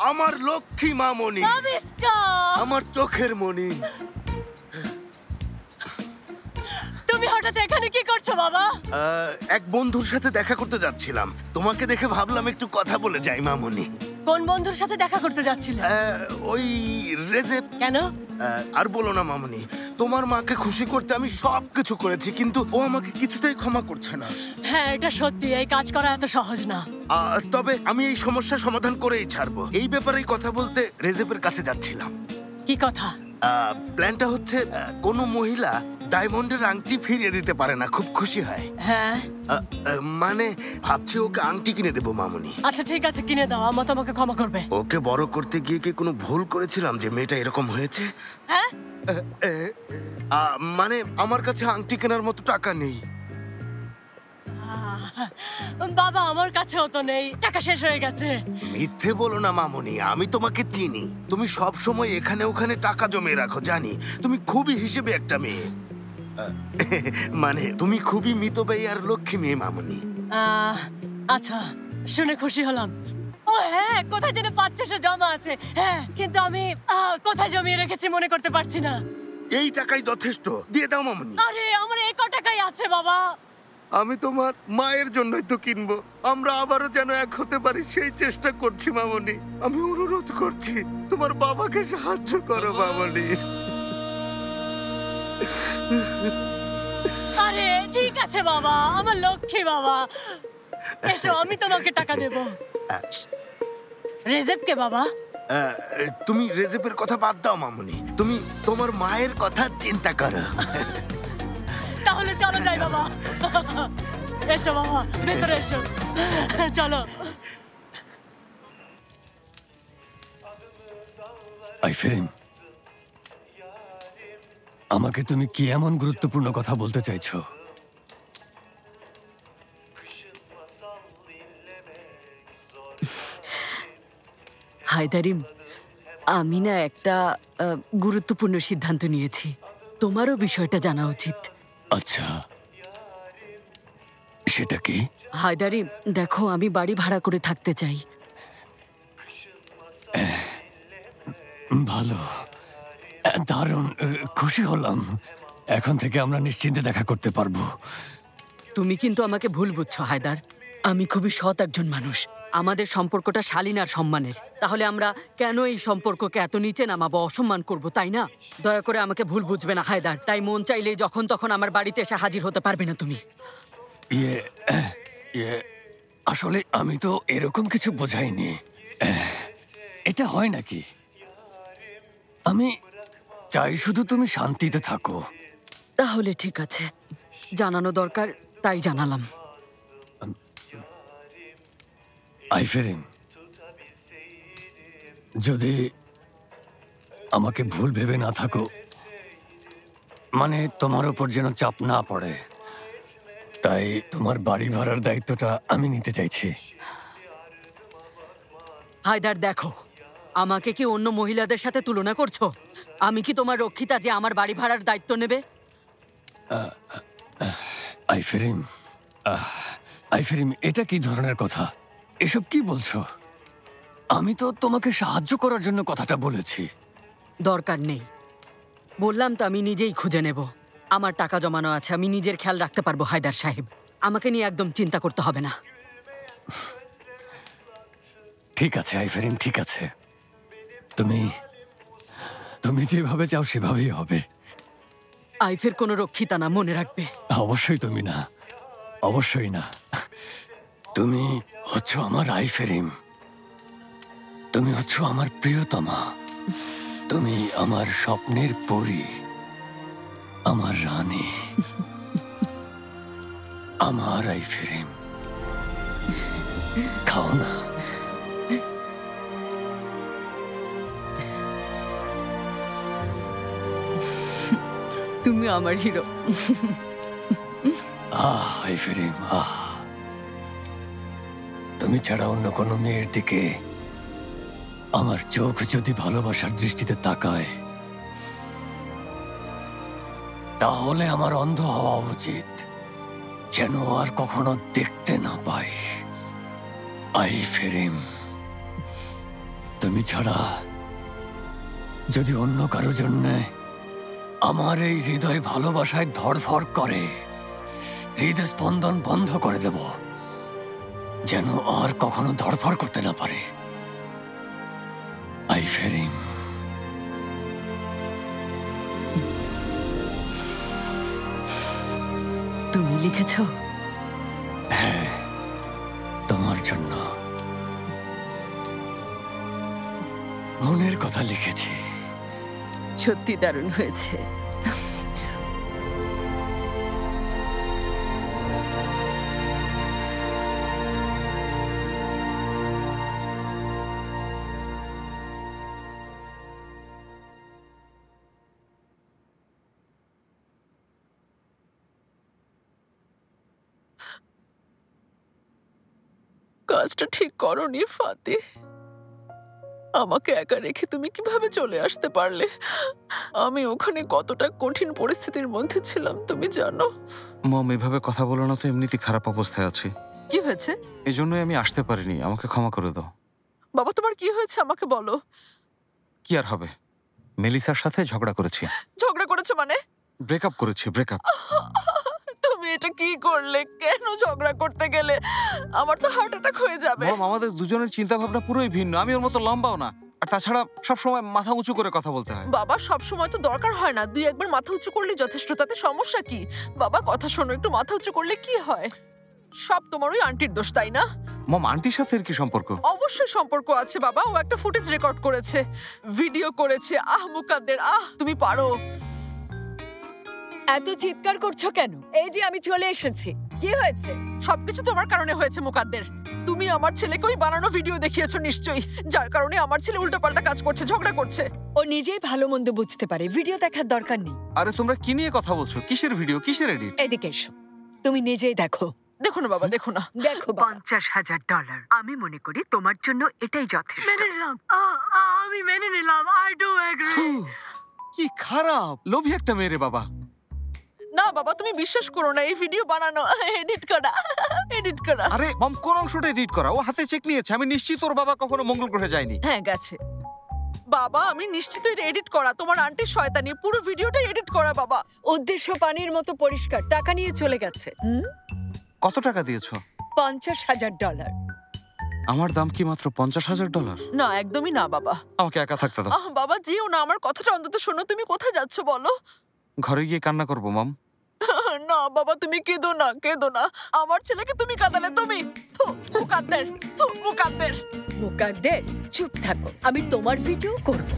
আমার লক্ষ্মী মামনি, বাবিস্কা, আমার চোখের মনি। তুমি হঠাৎ এখানে কি করছো বাবা? এক বন্ধুর সাথে দেখা করতে যাচ্ছিলাম, তোমাকে দেখে ভাবলাম একটু কথা বলে যাই মামনি। কোন বন্ধুর সাথে দেখা করতে যাচ্ছিলে? ওই রেজেপ। কেন? আর বলো না মামনি, তোমার মাকে খুশি করতে আমি সবকিছু করেছি, কিন্তু ও আমাকে কিছুতেই ক্ষমা করছে না। হ্যাঁ, এটা সত্যি, এই কাজ করা এত সহজ না। তবে আমি এই সমস্যার সমাধান করেই ছাড়বো। এই ব্যাপারেই কথা বলতে রেজেপের কাছে যাচ্ছিলাম। কি কথা? প্ল্যানটা হচ্ছে, কোনো মহিলা ডায়মন্ডের আংটি ফিরিয়ে দিতে পারে না, খুব খুশি হয়। হ্যাঁ মানে ভাবছি ওকে আংটি কিনে দেবো মামুনি। আচ্ছা ঠিক আছে, কিনে দাও, আমা তোমাকে ক্ষমা করবে। ওকে বড় করতে গিয়ে কি কোনো ভুল করেছিলাম যে মেয়েটা এরকম হয়েছে? হ্যাঁ মানে আমার কাছে আংটি কেনার মতো টাকা নেই। বাবা আমার কাছেও তো নেই, টাকা শেষ হয়ে গেছে। মিথ্যে বলো না মামুনি, আমি তোমাকে চিনি। তুমি সব সময় এখানে ওখানে টাকা জমিয়ে রাখো, জানি। তুমি খুবই হিসেবে একটা মেয়ে। মানে তুমি খুবই মিতব্যয়ী আর লক্ষ্মী মেয়ে মামুনি। আচ্ছা শুনে খুশি হলাম। ও হ্যাঁ, কোথায় যেন 500 জমা আছে। হ্যাঁ কিন্তু আমি কোথায় জমিয়ে রেখেছি মনে করতে পারছি না। এই টাকাই যথেষ্ট, দিয়ে দাও মামুনি। আরে আমার এই ক টাকাই আছে বাবা। আমি তোমার মায়ের জন্যই তো কিনবো। আমরা আবারও যেন এক হতে পারি সেই চেষ্টা করছি মামুনি। আমি অনুরোধ করছি, তোমার বাবাকে সাহায্য করো মামুনি। আরে ঠিক আছে বাবা, আমার লক্ষ্মী বাবা। এসো আমি তোমাকে টাকা দেব। রেজেপকে বাবা? তুমি রেজেপের কথা বাদ দাও মামুনি, তুমি তোমার মায়ের কথা চিন্তা করো। তাহলে চলো যাই বাবা। এসো বাবা, ভেতরে এসো, চলো। আইফেরিন, আমাকে তুমি কি এমন গুরুত্বপূর্ণ কথা বলতে চাইছো? হায়দারিম, আমি না একটা গুরুত্বপূর্ণ সিদ্ধান্ত নিয়েছি, তোমারও বিষয়টা জানা উচিত। আচ্ছা সেটা কি? হায়দারিম দেখো, আমি বাড়ি ভাড়া করে থাকতে চাই। ভালো, দারুণ, খুশি হলাম। এখন থেকে আমরা নিশ্চিন্তে দেখা করতে পারবো। তুমি কিন্তু আমাকে ভুল বুঝছো হায়দার, আমি খুবই সৎ একজন মানুষ। আমাদের সম্পর্কটা শালীনার সম্মানের, তাহলে আমরা কেন এই সম্পর্ককে এত নিচে নামাবো, অসম্মান করব, তাই না? দয়া করে আমাকে ভুল বুঝবে না হায়দার। তাই মন চাইলেই যখন তখন আমার বাড়িতে এসে হাজির হতে পারবে না তুমি। আসলে আমি তো এরকম কিছু বোঝাইনি। এটা হয় নাকি? আমি চাই শুধু তুমি শান্তিতে থাকো। তাহলে ঠিক আছে, জানানো দরকার তাই জানালাম। আইফেরিন, যদি আমাকে ভুল ভেবে না থাকো, মানে তোমার উপর যেন চাপ না পড়ে, তাই তোমার বাড়ি ভাড়ার দায়িত্বটা আমি নিতে চাইছি। হায়দার দেখো, আমাকে কি অন্য মহিলাদের সাথে তুলনা করছো? আমি কি তোমার রক্ষিতা যে আমার বাড়ি ভাড়ার দায়িত্ব নেবে? আইফেরিন, আইফেরিন, এটা কি ধরনের কথা? এসব কি বলছো? আমি তো তোমাকে সাহায্য করার জন্য কথাটা বলেছি। দরকার নেই, বললাম তো আমি নিজেই খুঁজে নেব। আমার টাকা জমানো আছে, আমি নিজের খেয়াল রাখতে পারবো হায়দার সাহেব। আমাকে নিয়ে একদম চিন্তা করতে হবে না। ঠিক আছে আইফেরিন, ঠিক আছে। তুমি যেভাবে চাও সেভাবেই হবে। আইফের কোনো রক্ষিতা না, মনে রাখবে। অবশ্যই তুমি না, অবশ্যই না। তুমি হচ্ছ আমার আইফেরিন, তুমি হচ্ছ আমার প্রিয়তমা, তুমি আমার স্বপ্নের পরী, আমার রানী, আমার আইফেরিন। খাও না। তুমি আমার হিরো। আইফেরিন, তুমি ছাড়া অন্য কোনো মেয়ের দিকে আমার চোখ যদি ভালোবাসার দৃষ্টিতে তাকায়, তাহলে আমার অন্ধ হওয়া উচিত, যেন আর কখনো দেখতে না পাই। আইফেরিন, তুমি ছাড়া যদি অন্য কারো জন্য আমার এই হৃদয় ভালোবাসায় ধড়ফড় করে, হৃদস্পন্দন বন্ধ করে দেব, যেন আর কখনো ধড়ফড় করতে না পারে। আইফেরিন, তুমি লিখেছ? হ্যাঁ, তোমার জন্য মনের কথা লিখেছি। সত্যি দারুণ হয়েছে। কাজটা ঠিক করনি ফাতি। আমাকে একা রেখে তুমি কিভাবে চলে আসতে পারলে? আমি ওখানে কতটা কঠিন পরিস্থিতির মধ্যে ছিলাম তুমি জানো। মম, এভাবে কথা বলো না তো, এমনিতেই খারাপ অবস্থায় আছি। কি হয়েছে? এজন্যই আমি আসতে পারিনি, আমাকে ক্ষমা করে দাও। বাবা তোমার কি হয়েছে আমাকে বলো। কি আর হবে, মেলিসার সাথে ঝগড়া করেছি। ঝগড়া করেছো মানে? ব্রেকআপ করেছি, ব্রেকআপ। তুমি এটা কি করলে? কেন ঝগড়া করতে গেলে? আমার তো হার্ট অ্যাটাক হয়ে যাবে। মম, আমাদের দুজনের চিন্তা ভাবনা পুরোই ভিন্ন। আমি ওর মতো লম্বাও না, আর তাছাড়া সব সময় মাথা উঁচু করে কথা বলতে হয়। বাবা সব সময় তো দরকার হয় না, দুই একবার মাথা উঁচু করলে যথেষ্ট। তাতে সমস্যা কি? বাবা কথা শোনো, একটু মাথা উঁচু করলে কি হয়? সব তোমার ওই আন্টির দোষ, তাই না? মম, আন্টির সাথে এর কি সম্পর্ক? অবশ্যই সম্পর্ক আছে বাবা। ও একটা ফুটেজ রেকর্ড করেছে, ভিডিও করেছে। মুকাদ্দের, তুমি পারো। এত চিৎকার করছো কেন? এই যে আমি চলে এসেছি, কি হয়েছে? সবকিছু তোমার কারণে হয়েছে মুকাদ্দের। তুমি আমার ছেলেকে ওই বানানো ভিডিও দেখিয়েছো নিশ্চয়ই, যার কারণে আমার ছেলে উল্টোপাল্টা কাজ করছে, ঝগড়া করছে। ও নিজেই ভালো মন্দ বুঝতে পারে, ভিডিও দেখার দরকার নেই। আরে তোমরা কি নিয়ে কথা বলছো? কিসের ভিডিও, কিসের এডিট? এদিকে এসো, তুমি নিজেই দেখো। দেখো না বাবা, দেখো না। দেখো $50,000 আমি মনে করি তোমার জন্য এটাই যথেষ্ট। মেনে নিলাম, আমি মেনে নিলাম। I do agri. কি খারাপ লোভী একটা মেয়ে রে বাবা। না বাবা তুমি বিশ্বাস করো না, এই ভিডিও বানানো, এডিট করা, এডিট করা। আরে মম, কোন অংশটা এডিট করা? ও হাতে চেক নিয়েছে, আমি নিশ্চিত ওর বাবা কখনো মঙ্গল গ্রহে যায়নি। হ্যাঁ গেছে বাবা, আমি নিশ্চিত এটা এডিট করা। তোমার আন্টির শয়তানি, পুরো ভিডিওটাই এডিট করা বাবা। উদ্দেশ্য পানির মতো পরিষ্কার, টাকা নিয়ে চলে গেছে। কত টাকা দিয়েছো? $50,000। আমার দাম কি মাত্র $50,000? না একদমই না বাবা। আমাকে একা থাকতে দাও। বাবা যেও না, আমার কথাটা অন্তত শোনো। তুমি কোথায় যাচ্ছ বলো? ঘরে গিয়ে কান্না করবো মম। না বাবা তুমি কেঁদো না, কেঁদো না। আমার ছেলেকে তুমি কাঁদালে, তুমি। মুকাদ্দের, মুকাদ্দের। মুকাদ্দেস চুপ থাকো, আমি তোমার ভিডিও করব।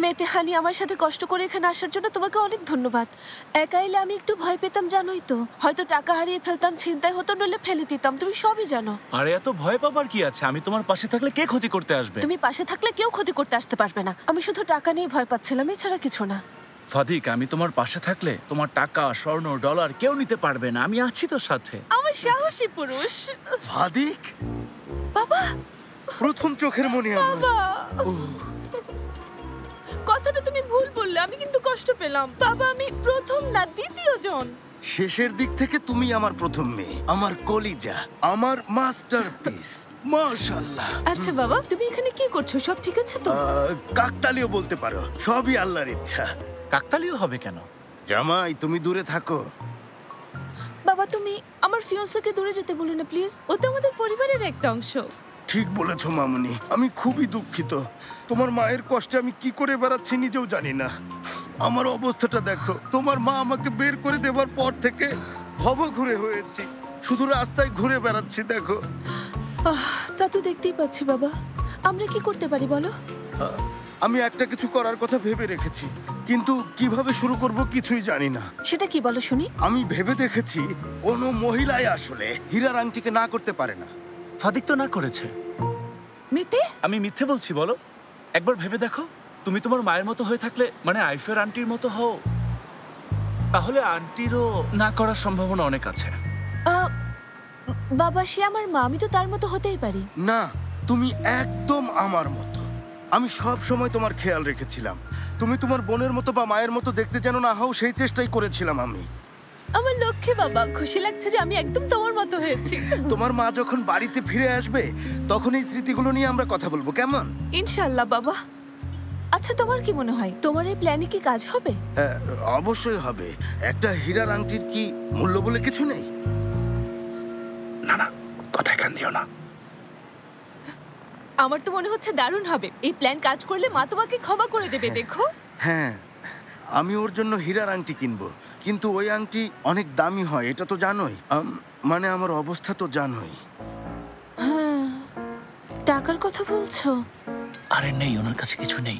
মেতেহানি, আমার সাথে কষ্ট করে এখানে আসার জন্য তোমাকে অনেক ধন্যবাদ। একা এলে আমি একটু ভয় পেতাম জানোই তো, হয়তো টাকা হারিয়ে ফেলতাম, ছিনতাই হতো, নইলে ফেলে দিতাম, তুমি সবই জানো। আরে এত ভয় পাবার কি আছে? আমি তোমার পাশে থাকলে কে ক্ষতি করতে আসবে? তুমি পাশে থাকলে কেউ ক্ষতি করতে আসতে পারবে না। আমি শুধু টাকা নিয়ে ভয় পাচ্ছিলাম, এছাড়া কিছু না। ফাদিক, আমি তোমার পাশে থাকলে তোমার টাকা, স্বর্ণ, ডলার কেউ নিতে পারবে না। আমি আছি তো সাথে। আমার সাহসী পুরুষ। ফাদিক বাবা, প্রথম চোখের মনে আমার। কথাটা তুমি ভুল বললে, আমি কিন্তু কষ্ট পেলাম। বাবা আমি প্রথম না, দ্বিতীয় জন। শেষের দিক থেকে তুমি আমার প্রথম মেয়ে, আমার কলিজা, আমার মাস্টারপিস। মাশাআল্লাহ। আচ্ছা বাবা, তুমি এখানে কি করছো? সব ঠিক আছে তো? কাকতালীয় বলতে পারো, সবই আল্লাহর ইচ্ছা। কাকতালীয় হবে কেন? জামাই তুমি দূরে থাকো। বাবা তুমি আমার ফিয়ান্সেকে দূরে যেতে বলো না প্লিজ, ও তো আমাদের পরিবারের একটা অংশ। ঠিক বলেছো মামুনি, আমি খুবই দুঃখিত। তোমার মায়ের কষ্টে আমি কি করে বেড়াচ্ছি নিজেও জানি না। আমার অবস্থাটা দেখো, তোমার মা আমাকে বের করে দেওয়ার পর থেকে ভবঘুরে হয়েছি, শুধু রাস্তায় ঘুরে বেড়াচ্ছি দেখো। তা তো দেখতেই পাচ্ছি বাবা, আমরা কি করতে পারি বলো? আমি একটা কিছু করার কথা ভেবে রেখেছি, কিন্তু কিভাবে শুরু করব কিছুই জানি না। সেটা কি বলো শুনি? আমি ভেবে দেখেছি কোনো মহিলাই আসলে হীরার আংটিকে না করতে পারে না। ফাদিক তো না করেছে। মিথ্যে? আমি মিথ্যে বলছি বলো? একবার ভেবে দেখো, তুমি তোমার মায়ের মতো হয়ে থাকলে, মানে আইফের আন্টির মতো হও, তাহলে আন্টিরও না করার সম্ভাবনা অনেক আছে। বাবা সে আমার মা, আমি তো তার মতো হতেই পারি। না, তুমি একদম আমার মতো। আমি সব সময় তোমার খেয়াল রেখেছিলাম। তুমি তোমার বোনের মতো বা মায়ের মতো দেখতে যেন না হও, সেই চেষ্টাই করেছিলাম আমি। আমার লক্ষ্যে বাবা, খুশি লাগছে যে আমি একদম তোমার মতো হয়েছি। তোমার মা যখন বাড়িতে ফিরে আসবে তখন এই স্মৃতিগুলো নিয়ে আমরা কথা বলবো, কেমন? ইনশাআল্লাহ বাবা। আচ্ছা তোমার কি মনে হয়, তোমার এই প্ল্যানে কি কাজ হবে? অবশ্যই হবে। একটা হীরার আংটির কি মূল্য বলে কিছু নেই? না না, কথায় কান দিও না। আমার তো মনে হচ্ছে দারুণ হবে। এই প্ল্যান কাজ করলে মা তোমাকে ক্ষমা করে দেবে, দেখো। হ্যাঁ, আমি ওর জন্য হীরার আংটি কিনবো, কিন্তু ওই আংটি অনেক দামি হয়, এটা তো জানোই। মানে আমার অবস্থা তো জানোই। হ্যাঁ, টাকার কথা বলছো? আরে নেই, ওনার কাছে কিছু নেই।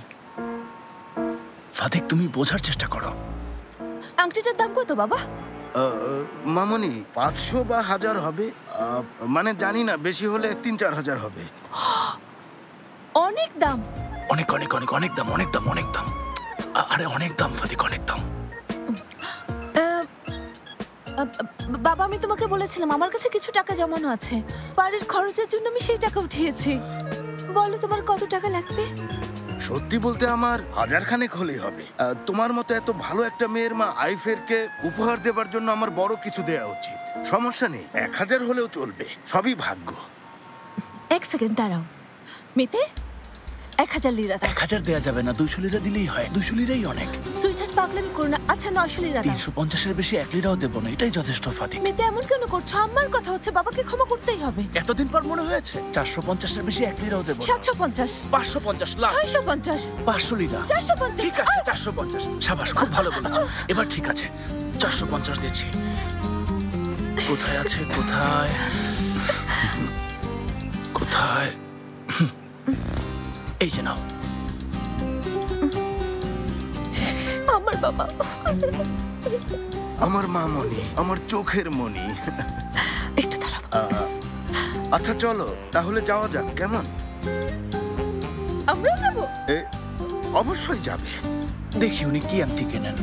ফাদিক তুমি বোঝার চেষ্টা করো। আংটিটার দাম কত বাবা? মামনি 500 বা 1000 হবে, মানে জানি না, বেশি হলে 3-4 হাজার হবে। অনেক দাম। অনেক অনেক অনেক অনেক দাম, অনেক দাম, অনেক দাম। আরে অনেক দাম ফাদিক, অনেক দাম। বাবা আমি তোমাকে বলেছিলাম আমার কাছে কিছু টাকা জমানো আছে, বাড়ির খরচের জন্য আমি সেই টাকা উঠিয়েছি। বলো তোমার কত টাকা লাগবে? সত্যি বলতে আমার 1000 খানেক হলেই হবে। তোমার মতো এত ভালো একটা মেয়ের মা আইফেরকে উপহার দেবার জন্য আমার বড় কিছু দেওয়া উচিত। সমস্যা নেই, 1000 হলেও চলবে, সবই ভাগ্য। এক সেকেন্ড দাঁড়াও মিতে, 1000 লিরা দাও। 1000 দেয়া যাবে না, 200 লিরা দিলেই হয়। 200 লিরাই অনেক। সুইটহার্ট পাগলামি করো না। আচ্ছা 900 লিরা দাও। 350 এর বেশি 1 লিরাও দেব না, এটাই যথেষ্ট ফাতিক। মিতে এমন কেন করছো? আমার কথা হচ্ছে, বাবাকে ক্ষমা করতেই হবে। এতদিন পর মনে হয়েছে 450 এর বেশি 1 লিরাও দেব না। 750 550 লাস্ট। 650 500 লিরা 450 ঠিক আছে 450। শাবাশ, খুব ভালো বলেছো। এবার ঠিক আছে 450 দিচ্ছি। কোথায় আছে, কোথায় কোথায়? এই যে নাও। আমার বাবা, আমার মা মনি, আমার চোখের মনি। একটু দাঁড়াও। আচ্ছা চলো তাহলে যাওয়া যাক, কেমন? আমরাও যাবো? অবশ্যই যাবে। দেখি উনি কি আংটি কেনেন।